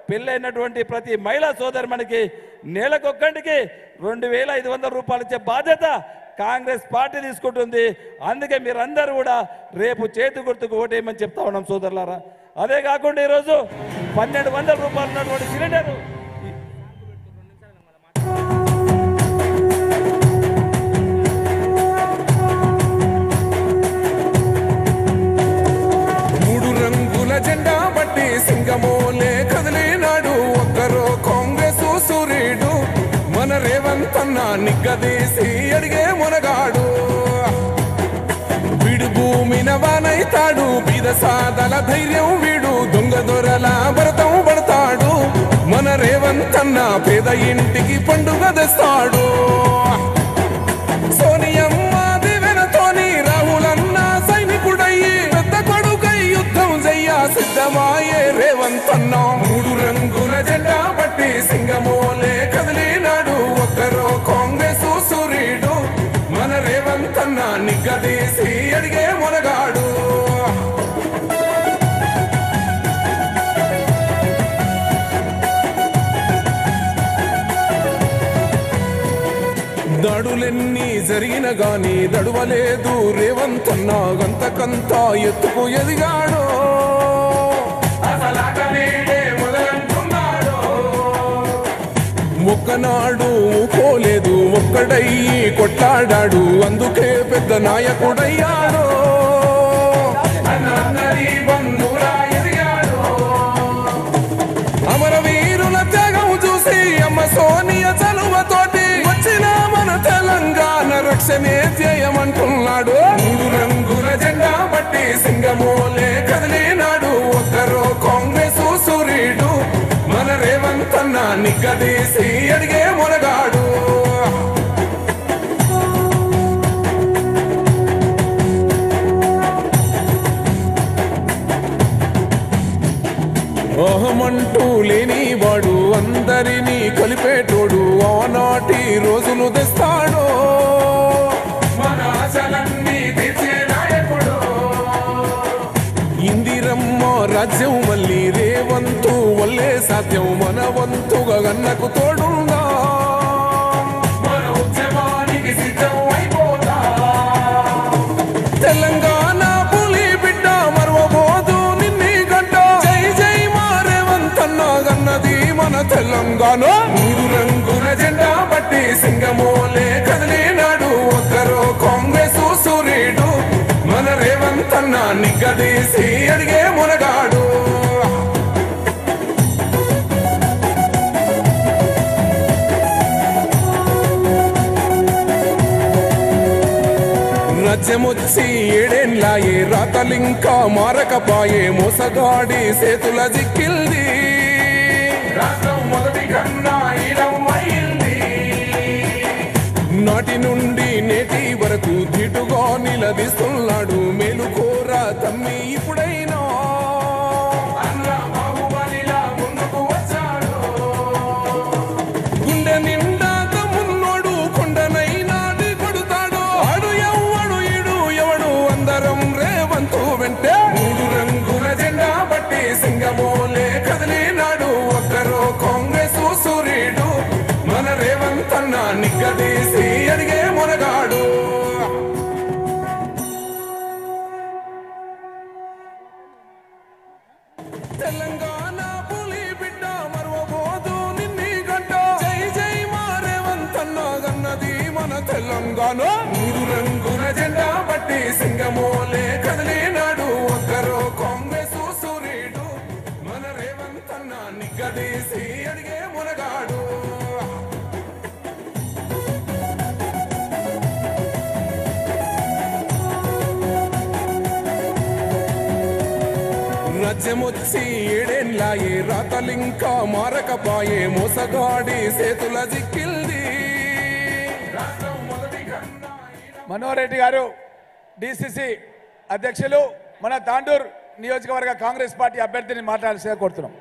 పెళ్ళైనటువంటి ప్రతి మహిళా సోదరుమణికి నెలకొక్కటికి 2500 రూపాయలు ఇచ్చే బాధ్యత కాంగ్రెస్ పార్టీ తీసుకుంటుంది. అందుకే మీరందరూ కూడా రేపు చేతి గుర్తుకు ఓటేయమని చెప్తా ఉన్నాం సోదరులారా. అదే కాకుండా ఈరోజు 1200 రూపాయలు ఉన్నటువంటి సిలిండరు జెండా బట్టి సింగమోలే కదిలినాడు ఒక్కరో కాంగ్రెస్ సూర్యుడు మన రేవంత్ అన్న నిగ్గదీసి అడిగే మునగాడు. వీడు భూమిన వానైతాడు బీద సాదల ధైర్యం వీడు దొంగ దొరల భరతం పడతాడు. మన రేవంత్ అన్న పేద ఇంటికి పండుగ తెస్తాడు. సోనియమ్మ దివెనతోని రాహులన్న సైనికుడయ్యి పెద్ద కొడుకై యుద్ధం చెయ్య సిద్ధమాయే రేవంత్ అన్న. 3 రంగుల జెండా బట్టి సింగమోలే కదిలినాడు ఒక్కరో కాంగ్రెస్ సూర్యుడు మన రేవంత్ అన్న నిగ్గదీసి అడిగే మునగాడు. దాడులెన్ని జరిగిన గాని దడువలేదు రేవంత్ అన్న గంతకంతా ఎత్తుకు ఎదిగాడు. ఒక్కనాడు ఊకోలేదు ఒక్కడయ్యి కొట్లాడాడు అందుకే పెద్ద నాయకుడయ్యాడు. అమరవీరుల త్యాగం చూసి అమ్మ సోనియ చలువతోటి వచ్చిన మన తెలంగాణ రక్షణే ధ్యేయమంటున్నాడు. 3 రంగుల జెండా బట్టి సింగమోలే కదిలినాడు ఒక్కరో కాంగ్రెస్ సూర్యుడు మన రేవంత్ అన్న నిగ్గదీసి అడిగే మునగాడు. అహమంటూ లేని వాడు అందరినీ కలిపేటోడు ఆనాటి రోజులు తెస్తాడు. మన ఆశలన్నీ తీర్చే నాయకుడు. ఇందిరమ్మ రాజ్యం మళ్ళీ రేవంతు వల్లే సాధ్యం మన వంతుగా గన్నకు తోడుందా. మన ఉద్యమానికి సిద్ధం అయిపోతా తెలంగాణ పులి బిడ్డ మరవబోదు నిన్ని గంట. జై జై మా రేవంత్ అన్న గన్నది మన తెలంగాణ. 3 రంగుల జెండా బట్టి సింగమోలే కదిలినాడు ఒక్కరో కాంగ్రెస్ సూర్యుడు మన రేవంత్ అన్న నిగ్గదీసి అడిగే మునగాడు. రాజ్యమొచ్చి 7 ఏళ్ళాయే రాతలింకా మారకపాయే మోసగాడి సేతుల జిక్కిల్ది. రాష్ట్రం మొదటి కన్నా ఇలమైంది. నాటి నుండి నేటి వరకు ధీటుగా నిలదీస్తున్నాడు మేలుకోర తమ్మి ఇప్పుడైనా. ముందుకు వచ్చాడు గుండె నిండా తమ్మున్నోడు కొండనైనా కొడుతాడు. ఆడు ఎవడు ఈడు ఎవడు అందరం రేవంతు వెంటే. 3 రంగుల జెండా బట్టి సింగమోలే కదిలినాడు ఒక్కరో కాంగ్రెస్ సూర్యుడు మన రేవంత్ అన్న నిగ్గదీసి అడిగే మునగాడు. తెలంగాణ పులి బిడ్డ మరవబోదు నిన్ని గంట. జై జై మా రేవంత్ అన్న గన్నది మన తెలంగాణ. 3 రంగుల జెండా బట్టి సింగమోలే కదిలినాడు ఒక్కరో కాంగ్రెస్ సూర్యుడు మన రేవంత్ అన్న నిగ్గదీసి అడిగే మునగాడు. రాజ్యమొచ్చి 7 ఏళ్ళాయే రాతలింకా మారకపాయే మోసగాడి సేతుల జిక్కిల్ది. మనోహర్ రెడ్డి గారు డిసిసి అధ్యక్షులు మన తాండూర్ నియోజకవర్గ కాంగ్రెస్ పార్టీ అభ్యర్థిని మాట్లాడాల్సిందిగా కోరుతున్నాం.